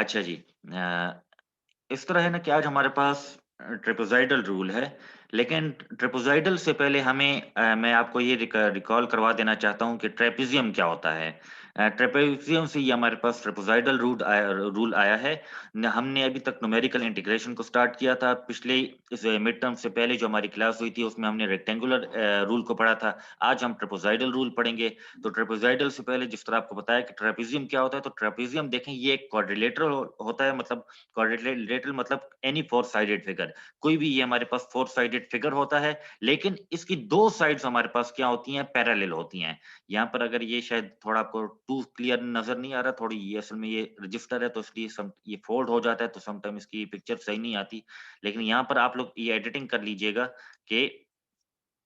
अच्छा जी। इस तरह है ना कि आज हमारे पास ट्रेपेज़ॉइडल रूल है, लेकिन ट्रेपेज़ॉइडल से पहले मैं आपको ये रिकॉल करवा देना चाहता हूँ कि ट्रेपेज़ियम क्या होता है? ट्रेपेज़ियम से ये हमारे पास ट्रेपेज़ॉइडल रूल आया है। न हमने अभी तक न्यूमेरिकल इंटीग्रेशन को स्टार्ट किया था। पिछले इस मिड टर्म से पहले जो हमारी क्लास हुई थी, उसमें हमने रेक्टेंगुलर रूल को पढ़ा था। आज हम ट्रेपेज़ॉइडल रूल पढ़ेंगे। तो ट्रेपेज़ॉइडल से पहले जिस तरह आपको बताया कि ट्रेपेज़ियम क्या होता है, तो ट्रेपेज़ियम देखें ये एक क्वाड्रिलेटरल होता है, मतलब क्वाड्रिलेटरल मतलब एनी फोर साइडेड फिगर। कोई भी ये हमारे पास फोर साइडेड फिगर होता है, लेकिन इसकी दो साइड्स हमारे पास क्या होती हैं, पैरेलल होती हैं। यहाँ पर अगर ये शायद थोड़ा आपको टू क्लियर नजर नहीं आ रहा, थोड़ी ये असल में ये रजिस्टर है तो इसलिए ये फोल्ड हो जाता है, तो समटाइम इसकी पिक्चर सही नहीं आती। लेकिन यहाँ पर आप लोग ये एडिटिंग कर लीजिएगा कि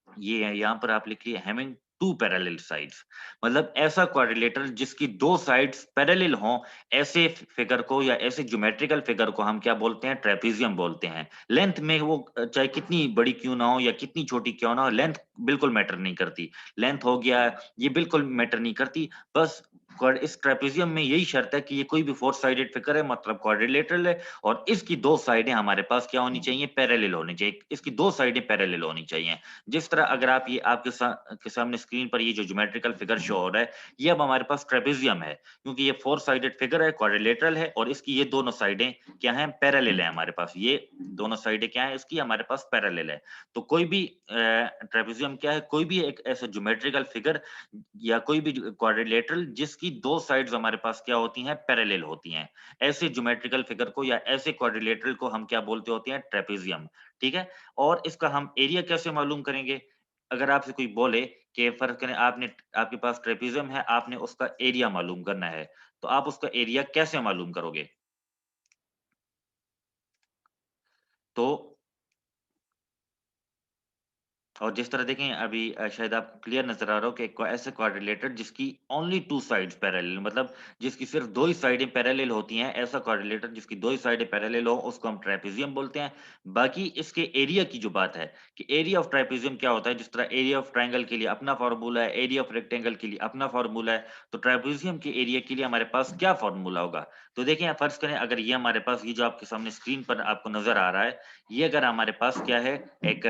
ये है, यहाँ पर आप लिखिए हैविंग टू पैरेलल साइड्स, मतलब ऐसा क्वाड्रिलेटरल जिसकी दो साइड्स पैरेलल हों, ऐसे फिगर को या ऐसे ज्योमेट्रिकल फिगर को हम क्या बोलते हैं, ट्रेपेजियम बोलते हैं। लेंथ में वो चाहे कितनी बड़ी क्यों ना हो या कितनी छोटी क्यों ना हो, लेंथ बिल्कुल मैटर नहीं करती। लेंथ हो गया, ये बिल्कुल मैटर नहीं करती। बस इस ट्रेपेजियम में यही शर्त है कि ये कोई भी फोर साइडेड फिगर है, मतलब क्वाड्रिलेटरल है, और इसकी दो साइडें हमारे पास क्या होनी चाहिए, पैरेलल होनी चाहिए। इसकी दो साइडें पैरेलल होनी चाहिए। जिस तरह अगर आप ये के सामने स्क्रीन पर ये जो ज्योमेट्रिकल फिगर शो हो रहा है, ये अब हमारे पास ट्रेपेजियम है, क्योंकि ये फोर साइडेड फिगर है, क्वाड्रिलेटरल है, और इसकी ये दोनों साइडें क्या हैं, पैरेलल है हमारे पास। ये दोनों साइडें क्या है, इसकी हमारे पास पैरेलल है। तो कोई भी ट्रेपेजियम क्या है, कोई भी एक ऐसा ज्योमेट्रिकल फिगर या कोई भी क्वाड्रिलेटरल जिसकी दो साइड्स हमारे पास क्या होती हैं, पैरेलल होती हैं। ऐसे ज्योमेट्रिकल फिगर को या ऐसे क्वाड्रिलेटरल को हम क्या बोलते होते हैं, ट्रेपेजियम। ठीक है? और इसका हम एरिया कैसे मालूम करेंगे? अगर आपसे कोई बोले कि फर्ज़ करें आपके पास ट्रेपेज़ियम है, आपने उसका एरिया मालूम करना है, तो आप उसका एरिया कैसे मालूम करोगे? तो और जिस तरह देखें अभी शायद आपको क्लियर नज़र आ रहा हो कि ऐसे क्वाड्रिलेटर जिसकी ओनली टू साइड्स पैरेलल, मतलब जिसकी सिर्फ दो ही साइडें पैरेलल होती हैं, ऐसा क्वाड्रिलेटर जिसकी दो ही साइडें पैरेलल हो, उसको हम ट्रेपेजियम बोलते हैं। बाकी इसके एरिया की जो बात है कि एरिया ऑफ ट्रेपेजियम क्या होता है, जिस तरह एरिया ऑफ ट्रायंगल के लिए अपना फार्मूला है, एरिया ऑफ रेक्टेंगल के लिए अपना फार्मूला है, तो ट्रेपेजियम के एरिया के लिए हमारे पास क्या फार्मूला होगा? तो देखें, फर्ज करें अगर ये हमारे पास, ये जो आपके सामने स्क्रीन पर आपको नजर आ रहा है, ये अगर हमारे पास क्या है, एक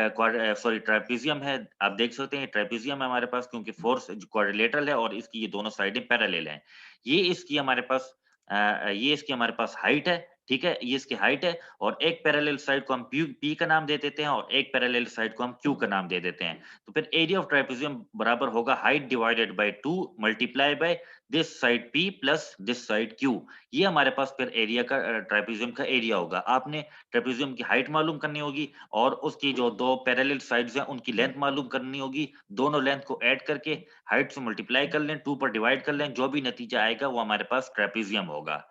ट्रापेजियम है। आप देख सकते हैं ट्रापेजियम है हमारे पास, क्योंकि फोर्स क्वाड्रिलेटरल है और इसकी ये दोनों साइडें पैरेलल हैं। ये इसकी हमारे पास ये इसकी हमारे पास हाइट है, ठीक है? ये इसकी हाइट है, और एक पैरेलल साइड को हम पी का नाम दे देते हैं और एक पैरेलल साइड को हम क्यू का नाम दे देते हैं। तो फिर एरिया ऑफ ट्रापेजियम बराबर होगा height divided by 2 multiply by this side P plus this side Q। ये हमारे पास फिर एरिया का ट्रापेजियम का एरिया होगा। आपने ट्रेपेजियम की हाइट मालूम करनी होगी और उसकी जो दो पैरेलल साइड्स हैं उनकी लेंथ मालूम करनी होगी। दोनों लेंथ को ऐड करके हाइट से मल्टीप्लाई कर लें, 2 पर डिवाइड कर लें, जो भी नतीजा आएगा वो हमारे पास ट्रेपेजियम होगा।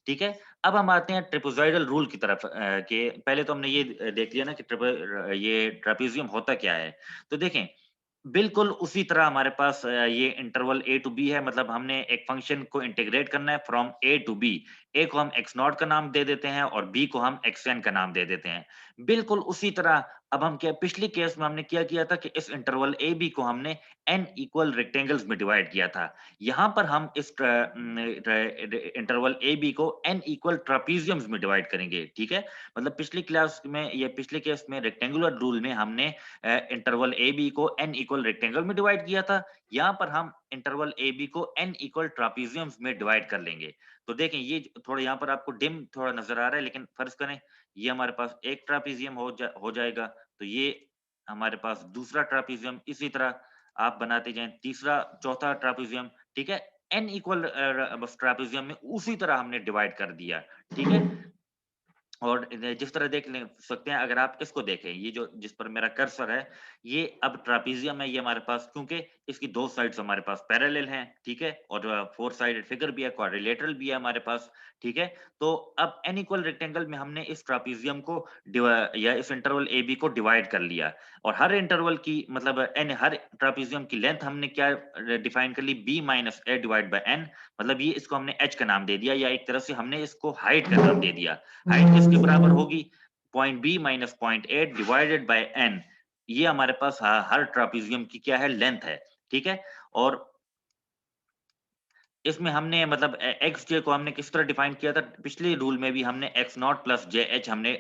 ठीक है? अब हम आते हैं ट्रेपेज़ॉइडल रूल की तरफ, कि पहले तो हमने ये देख लिया ना कि ये ट्रेपेजियम होता क्या है? तो देखें, बिल्कुल उसी तरह हमारे पास ये इंटरवल a टू b है, मतलब हमने एक फंक्शन को इंटीग्रेट करना है from a to b। a को हम x नॉट का नाम दे देते हैं और b को हम xn का नाम दे देते हैं। बिल्कुल उसी तरह अब हम क्या, पिछली केस में हमने क्या किया था कि इस इंटरवल a b को हमने n इक्वल रेक्टेंगल्स में डिवाइड किया था। यहाँ पर हम इस इंटरवल a b को n इक्वल ट्रापेजियम्स में डिवाइड करेंगे। ठीक है? मतलब पिछली क्लास में या पिछले केस में रेक्टेंगुलर रूल में हमने इंटरवल ए बी को एन इक्वल रेक्टेंगल में डिवाइड किया था। यहाँ पर हम इंटरवल ए बी को एन इक्वल ट्रापेजियम्स में डिवाइड कर लेंगे। तो देखें, ये थोड़ा यहाँ पर आपको डिम थोड़ा नजर आ रहा है, लेकिन फर्ज करें ये हमारे पास एक ट्रापेजियम हो जाएगा, तो ये हमारे पास दूसरा ट्रापेजियम, इसी तरह आप बनाते जाएं तीसरा, चौथा ट्रापेजियम। ठीक है? एन इक्वल बस ट्रापेजियम में उसी तरह हमने डिवाइड कर दिया। ठीक है? और जिस तरह देख ले सकते हैं, अगर आप इसको देखें, ये जो जिस पर मेरा कर्सर है, ये अब ट्रापेजियम है ये हमारे पास, क्योंकि इसकी दो साइड्स हमारे पास पैरेलल हैं, ठीक है? और फोर साइडेड फिगर भी है, क्वाड्रिलेटरल भी है हमारे पास, ठीक है? तो अब एन इक्वल रेक्टेंगल में हमने इस ट्रापेजियम को या इस इंटरवल ए बी को डिवाइड कर लिया, और हर इंटरवल की मतलब हर ट्रापेजियम की लेंथ हमने क्या डिफाइन कर ली, B minus A divide by N. मतलब ये इसको हमने एच का नाम दे दिया, या एक तरह से हमने इसको हाइट का नाम दे दिया। हाइट किसके बराबर होगी, point B minus point A divided by N. ये हमारे पास हर ट्रापेजियम की क्या है, लेंथ है। ठीक है? और इसमें हमने मतलब एक्स जे को हमने किस तरह डिफाइन किया था, पिछले रूल में भी हमने x not plus J H हमने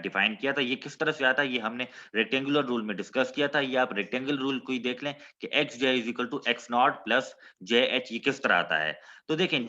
डिफाइन किया था। ये किस तरह से आता है, ये हमने रेक्टेंगुलर रूल में डिस्कस किया था। ये आप रेक्टेंगल रूल को ही देख लें कि X J is equal to X not plus J H, ये किस तरह आता है। तो देखें,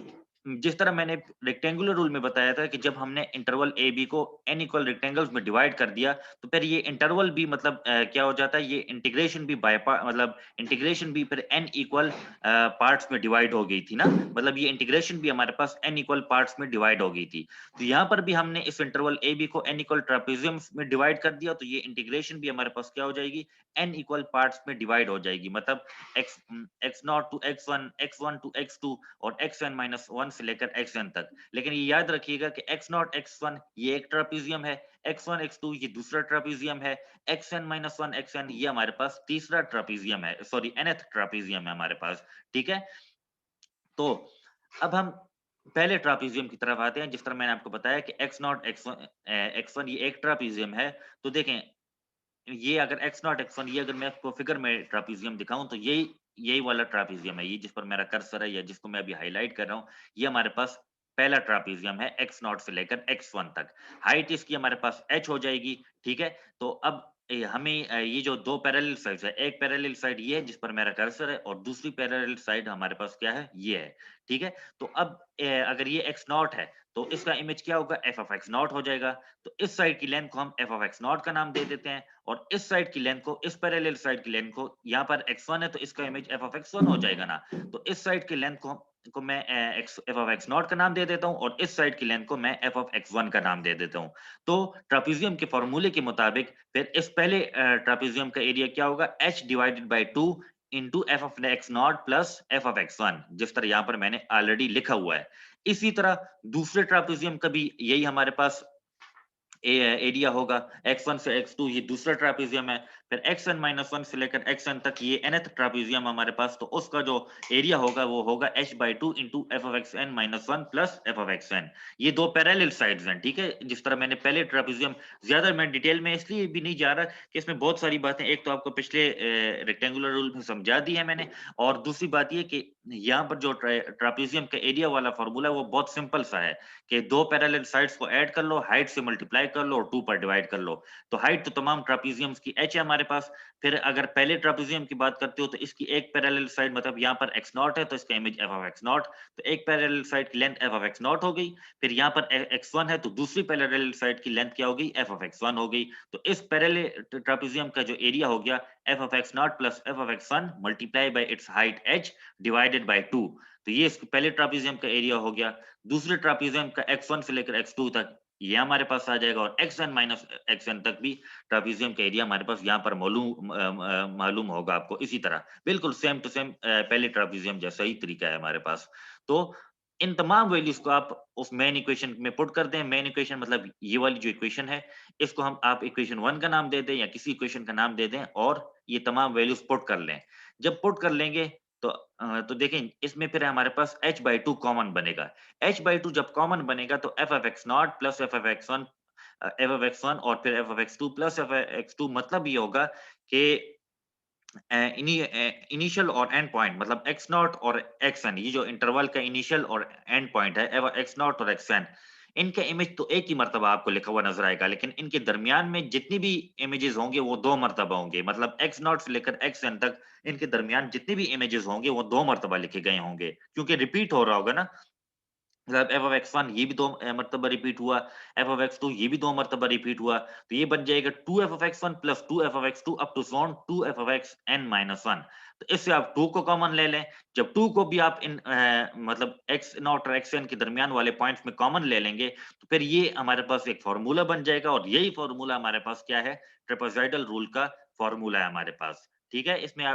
जिस तरह मैंने रेक्टेंगुलर रूल में बताया था कि जब हमने इंटरवल ए बी को एन इक्वल रेक्टेंगल्स में डिवाइड कर दिया, तो फिर ये इंटरवल भी मतलब क्या हो जाता है, ये इंटीग्रेशन भी बाय मतलब इंटीग्रेशन भी फिर एन इक्वल पार्ट्स में डिवाइड हो गई थी ना, मतलब ये इंटीग्रेशन भी हमारे पास n इक्वल पार्ट्स में डिवाइड हो गई थी। तो यहाँ पर भी हमने इस इंटरवल ए बी को n इक्वल ट्रापेजियम्स में डिवाइड कर दिया, तो ये इंटीग्रेशन भी हमारे पास क्या हो जाएगी, n इक्वल पार्ट्स में डिवाइड हो जाएगी। मतलब x x not to x1 to x2 और xn माइनस 1 से लेकर xn तक। लेकिन ये याद रखिएगा कि x नॉट x1 ये एक ट्रापेजियम है, x1 x2 ये दूसरा ट्रापेजियम है, xn माइनस 1 xn ये हमारे पास तीसरा ट्रापेजियम है, सॉरी nth ट्रापेजियम है हमारे पास। ठीक है, तो अब हम पहले ट्रापेजियम की तरफ आते हैं। जिस तरह मैंने आपको बताया कि x नॉट x1 ये एक ट्रापेजियम है। तो देखें, ये अगर x नॉट x1 ये अगर मैं आपको फिगर में ट्रापेजियम दिखाऊं, तो यही यही वाला ट्रापेजियम है, ये जिस पर मेरा कर्सर है या जिसको मैं अभी हाईलाइट कर रहा हूँ, ये हमारे पास पहला ट्रापेजियम है x नॉट से लेकर x1 तक। हाइट इसकी हमारे पास h हो जाएगी। ठीक है, तो अब हमें ये जो दो पैरेलल साइड्स है, एक पैरेलल साइड ये है जिस पर मेरा कर्सर है और दूसरी पैरेलल साइड हमारे पास क्या है, ये है। ठीक है, तो अब अगर ये x नॉट है तो इसका इमेज क्या होगा, f ऑफ x नॉट हो जाएगा। तो इस साइड की लेंथ को हम f ऑफ x नॉट का नाम दे देते हैं और इस साइड की लेंथ को, इस पैरेलल साइड की लेंथ को, यहाँ पर x1 है तो इसका इमेज f ऑफ x1 हो जाएगा ना। तो इस साइड की लेंथ को मैं f ऑफ x नॉट का नाम दे देता हूँ और इस साइड की लेंथ को मैं f ऑफ x1 का नाम दे देता हूँ। तो ट्रापेजियम के फॉर्मूले के मुताबिक फिर इस पहले ट्रापेजियम का एरिया क्या होगा, h divided by 2 into F of x not plus F of x1, जिस तरह यहाँ पर मैंने ऑलरेडी लिखा हुआ है। इसी तरह दूसरे ट्रापेजियम का भी यही हमारे पास एरिया होगा। x1 से x2 ये दूसरा ट्रापेजियम है, फिर xn माइनस 1 से लेकर xn तक ये nth ट्रापेजियम हमारे पास, तो उसका जो एरिया होगा वो होगा h by 2 into F of xn minus 1 plus F of xn। ये दो पैरेलल साइड्स हैं। ठीक है, जिस तरह मैंने पहले ट्रापेजियम, ज्यादा मैं डिटेल में इसलिए भी नहीं जा रहा कि इसमें बहुत सारी बातें, एक तो आपको पिछले रेक्टेंगुलर रूल में समझा दी है मैंने, और दूसरी बात ये कि यहाँ पर जो ट्रापेजियम का एरिया वाला फॉर्मूला है वो बहुत सिंपल सा है कि दो पैरेलल साइड्स को ऐड कर लो, हाइट से मल्टीप्लाई कर लो और 2 पर डिवाइड कर लो। तो हाइट तो तमाम ट्रापेजियम्स की h है हमारे पास। फिर अगर पहले ट्रापेजियम की बात करते हो तो इसकी एक पैरेलल साइड, मतलब यहाँ पर x नॉट है तो इसका image f of x not, तो एक पैरेलल साइड की length f of x not हो गई। फिर यहाँ पर x1 है तो दूसरी पैरेलल साइड की लेंथ क्या हो गई, f ऑफ x1 हो गई। तो इस पैरेलल ट्रापेजियम का जो एरिया हो गया f of x not plus f of x1 multiply by it's height h divided by 2। तो ये इसके पहले ट्रापेजियम का एरिया हो गया। दूसरे ट्रापेजियम का x1 से लेकर x2 तक ये हमारे पास आ जाएगा और xn माइनस xn तक भी ट्रापेजियम का एरिया हमारे पास यहाँ पर मालूम होगा आपको। इसी तरह बिल्कुल सेम टू सेम पहले ट्रापेजियम जैसा ही तरीका है हमारे पास। तो इन तमाम वैल्यूज को आप उस मेन इक्वेशन में पुट कर दें। मेन इक्वेशन मतलब ये वाली जो इक्वेशन है, इसको हम आप इक्वेशन 1 का नाम दे दें या किसी इक्वेशन का नाम दे दें और ये तमाम वैल्यूज पुट कर लें। जब पुट कर लेंगे तो देखें इसमें फिर हमारे पास h बाई 2 कॉमन बनेगा। h बाई 2 जब कॉमन बनेगा तो f of x not plus f of x1 f of x1 और फिर f of x2 plus f of x2, मतलब ये होगा कि इनिशियल और एंड पॉइंट, मतलब x नॉट और xn, ये जो इंटरवल का इनिशियल और एंड पॉइंट है x नॉट और xn, इनका इमेज तो एक ही मर्तबा आपको लिखा हुआ नजर आएगा, लेकिन इनके दरमियान में जितनी भी इमेजेस होंगे वो दो मर्तबा होंगे। मतलब x नॉट से लेकर xn तक इनके दरमियान जितने भी इमेजेस होंगे वो दो मर्तबा लिखे गए होंगे, क्योंकि रिपीट हो रहा होगा ना। मतलब एफ ऑफ x1 ये भी दो मर्तबा रिपीट हुआ, एफ ऑफ x2 ये भी दो मर्तबा रिपीट हुआ, तो ये बन जाएगा 2f of x1 plus 2f of x2 up to सॉन 2f of xn माइनस 1। तो इससे आप 2 को कॉमन ले लें। जब 2 को भी आप इन मतलब x नॉट और xn के दरमियान वाले पॉइंट्स में कॉमन ले लेंगे, तो फिर ये हमारे पास एक फार्मूला बन जाएगा और यही फार्मूला हमारे पास क्या है, ट्रेपेजॉइडल रूल का फार्मूला है हमारे पास। ठीक है, इसमें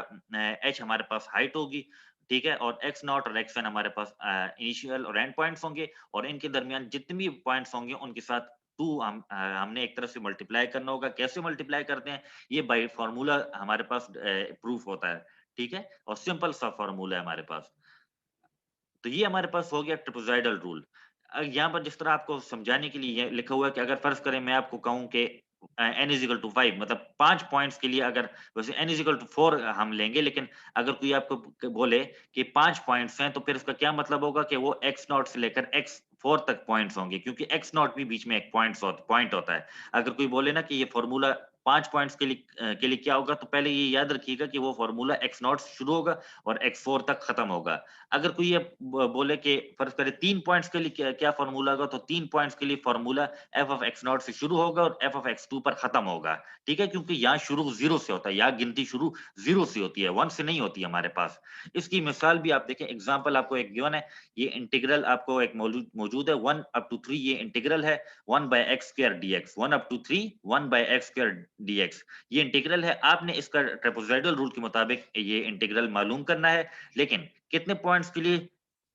h हमारे पास हाइट होगी, ठीक है, और x नॉट और xn हमारे पास इनिशियल और एंड पॉइंट्स होंगे और इनके दरमियान जितने भी पॉइंट्स होंगे उनके साथ 2 हमने एक तरह से मल्टीप्लाई करना होगा। कैसे मल्टीप्लाई करते हैं, ये बाय फार्मूला हमारे पास प्रूफ होता है। ठीक है, और सिंपल सा फार्मूला है हमारे पास। तो ये हमारे पास हो गया ट्रेपेजॉइडल रूल। यहाँ पर जिस तरह आपको समझाने के लिए ये लिखा हुआ है कि अगर फर्ज करें मैं आपको कहूँ कि n इज़ इक्वल टू 5 मतलब 5 पॉइंट्स के लिए अगर वैसे n इज़ इक्वल टू 4 हम लेंगे, लेकिन अगर कोई आपको बोले कि 5 पॉइंट्स हैं, तो फिर उसका क्या मतलब होगा कि वो x नॉट से लेकर x4 तक पॉइंट्स होंगे, क्योंकि x नॉट भी बीच में एक पॉइंट होता है। अगर कोई बोले ना कि ये फ़ॉर्मूला 5 पॉइंट्स के लिए क्या होगा, तो पहले ये याद रखिएगा कि वो फ़ॉर्मूला x नॉट से शुरू होगा और x4 तक खत्म होगा। अगर कोई ये बोले कि फ़र्ज़ करें 3 पॉइंट्स के लिए क्या क्या फ़ॉर्मूला होगा, तो 3 पॉइंट्स के लिए formula f of x not से शुरू होगा और f ऑफ x2 पर खत्म होगा। ठीक है? क्योंकि यहाँ शुरू 0 से होता है, यहाँ गिनती शुरू 0 से होती है, 1 से नहीं होती है हमारे पास। इसकी मिसाल भी आप देखें, एग्ज़ाम्पल आपको एक गिवन है, ये इंटीग्रल आपको एक मौजूद है, 1 अप टू 3 ये इंटीग्रल है, 1 by x square dx, 1 up to 3, 1 by x square dx। ये इंटीग्रल है, आपने इसका ट्रेपेज़ॉइडल रूल के मुताबिक ये इंटीग्रल मालूम करना है, लेकिन कितने पॉइंट्स के लिए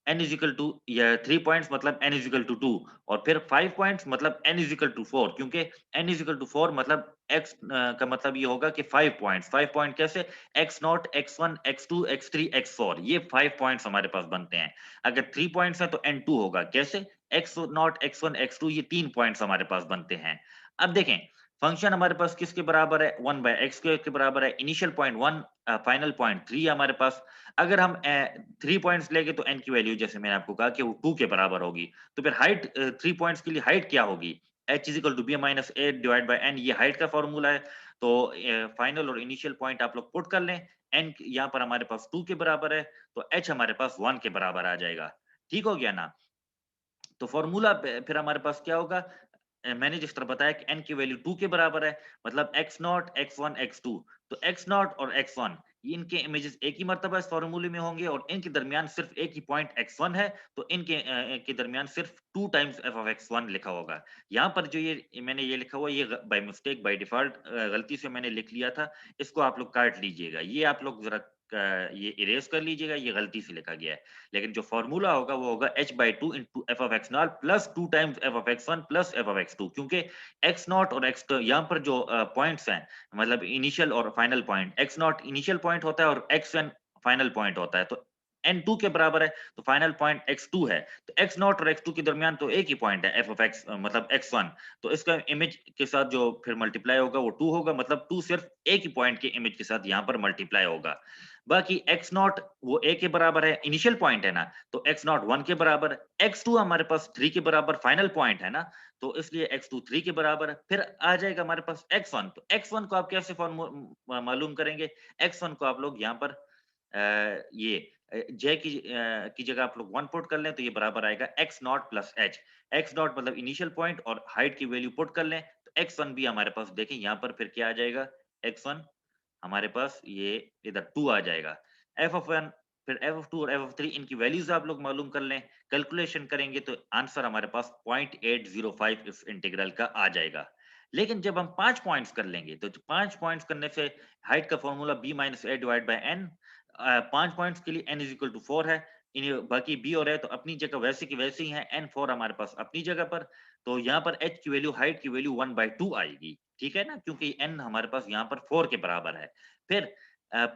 n इज़ इक्वल टू या 3 पॉइंट्स मतलब n इज़ इक्वल टू 2 और फिर 5 पॉइंट्स मतलब n इज़ इक्वल टू 4, क्योंकि n इज़ इक्वल टू 4 मतलब x का मतलब ये होगा कि 5 पॉइंट्स, 5 पॉइंट कैसे? x0, x1, x2, x3, x4 ये 5 पॉइंट्स हमारे पास बनते हैं। अगर 3 पॉइंट्स हैं तो n2 होगा, कैसे? x0, x1, x2 ये 3 पॉइंट्स हमारे पास बनते हैं। अब देखें, फंक्शन हमारे पास किसके बराबर है? 1 बाय x स्क्वायर के बराबर है। इनिशियल पॉइंट 1 फाइनल पॉइंट 3 है हमारे पास। अगर हम 3 पॉइंट्स लेंगे तो n की वैल्यू जैसे मैंने आपको कहा कि वो 2 के बराबर होगी। तो फिर हाइट 3 पॉइंट्स के लिए हाइट क्या होगी? h is equal to b minus a divide by n, ये हाइट का फॉर्मूला है। तो फाइनल और इनिशियल पॉइंट आप लोग पुट कर लें। n यहाँ पर हमारे पास 2 के बराबर है, तो h हमारे पास 1 के बराबर आ जाएगा। ठीक हो गया ना? तो फॉर्मूला फिर हमारे पास क्या होगा? मैंने जिस तरह बताया कि n की वैल्यू 2 के बराबर है, मतलब x0, x1, x2। तो x0 और x1 ये इनके इमेजेस एक ही मर्तबा इस फॉर्मूले में होंगे और इनके दरमियान सिर्फ एक ही पॉइंट x1 है, तो इनके के दरमियान सिर्फ 2 टाइम्स f ऑफ x1 लिखा होगा। यहाँ पर जो ये मैंने ये लिखा हुआ है, ये बाय मिस्टेक बाय डिफ़ॉल्ट गलती से मैंने लिख लिया था, इसको आप लोग काट लीजिएगा। ये आप लोग ज़रा ये इरेज़ कर लीजिएगा, ये गलती से लिखा गया है। लेकिन जो फॉर्मूला होगा वो होगा h/2 into f of x not plus 2 times f of x1 plus f of x2, क्योंकि x नॉट और x2 यहाँ पर जो पॉइंट्स हैं, मतलब इनिशियल और final point, x not initial point होता है और xn फाइनल पॉइंट होता है। तो n2 के बराबर है, तो फाइनल पॉइंट x2 है। तो x नॉट और x2 के दरमियान तो एक ही पॉइंट है, f ऑफ x मतलब x1। तो इसका इमेज के साथ जो फिर मल्टीप्लाई होगा वो 2 होगा, मतलब 2 सिर्फ एक ही पॉइंट के इमेज के साथ यहाँ पर मल्टीप्लाई होगा। बाकी x नॉट वो a के बराबर है, इनिशियल पॉइंट है ना, तो x नॉट 1 के बराबर है, x2 हमारे पास 3 के बराबर फाइनल पॉइंट है ना, तो इसलिए x2 3 के बराबर है। फिर आ जाएगा हमारे पास x1, तो x1 को आप कैसे मालूम करेंगे? x1 को आप लोग यहाँ पर ये j की जगह आप लोग 1 पुट कर लें, तो ये बराबर आएगा x not plus h। x not मतलब इनिशियल पॉइंट और हाइट की वैल्यू पुट कर लें, तो x1 भी हमारे पास देखें यहाँ पर फिर क्या आ जाएगा? x1 हमारे पास ये इधर 2 आ जाएगा। f ऑफ 1 फिर f ऑफ 2 और f ऑफ 3 इनकी वैल्यूज़ आप लोग मालूम कर लें। कैलकुलेशन करेंगे तो आंसर हमारे पास 0.805 इस इंटीग्रल का आ जाएगा। लेकिन जब हम 5 पॉइंट्स कर लेंगे, तो 5 पॉइंट्स करने से हाइट का formula b minus a divide by n 5 points के लिए n इज़ इक्वल टू 4 है। इन्हें बाकी b और a तो अपनी जगह वैसे की वैसे ही हैं, n4 हमारे पास अपनी जगह पर। तो यहाँ पर h की वैल्यू हाइट की वैल्यू 1/2 आएगी। ठीक है ना? क्योंकि n हमारे पास यहाँ पर 4 के बराबर है। फिर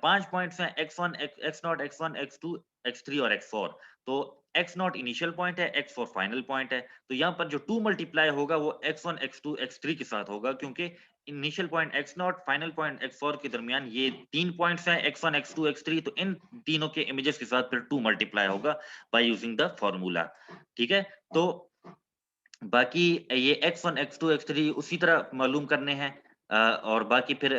5 पॉइंट्स हैं x1, x0, x1, x2, x3 और x4। तो x0 इनिशियल पॉइंट है, x4 फाइनल पॉइंट है। तो यहाँ पर जो 2 मल्टीप्लाई होगा वो x1, x2, x3 के साथ होगा, क्योंकि initial point x0, final point x4 के दरमियान ये 3 पॉइंट्स हैं x1, x2, x3, तो इन तीनों के इमेजेस के साथ फिर 2 मल्टीप्लाई होगा बाय यूजिंग द फॉर्मूला। ठीक है? तो बाकी ये x1, x2, x3 उसी तरह मालूम करने हैं। और बाकी फिर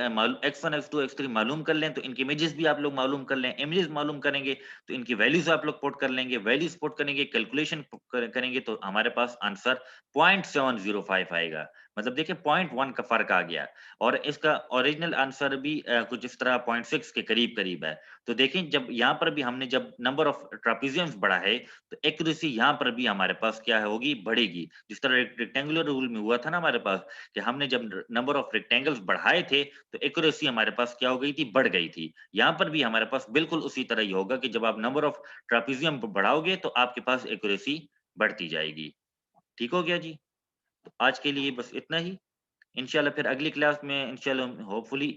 x1, x2, x3 मालूम कर लें, तो इनकी इमेजेस भी आप लोग मालूम कर लें। इमेजेस मालूम करेंगे तो इनकी वैल्यूज आप लोग पुट कर लेंगे। वैल्यूज पुट करेंगे, कैलकुलेशन करेंगे, तो हमारे पास आंसर 0.705 आएगा। मतलब देखिए 0.1 का फर्क आ गया और इसका ओरिजिनल आंसर भी कुछ इस तरह 0.6 के करीब करीब है। तो देखें, जब यहाँ पर भी हमने जब नंबर ऑफ ट्रापेजियम्स बढ़ा है, तो एक्यूरेसी यहाँ पर भी हमारे पास क्या होगी? बढ़ेगी। जिस तरह रेक्टेंगुलर रूल में हुआ था ना हमारे पास, कि हमने जब नंबर ऑफ रेक्टेंगल्स बढ़ाए थे, तो एक्यूरेसी हमारे पास क्या हो गई थी? बढ़ गई थी। यहाँ पर भी हमारे पास बिल्कुल उसी तरह ही होगा कि जब आप नंबर ऑफ ट्रापेजियम बढ़ाओगे तो आपके पास एक्यूरेसी बढ़ती जाएगी। ठीक हो गया जी? तो आज के लिए बस इतना ही। इंशाल्लाह फिर अगली क्लास में इंशाल्लाह होपफुली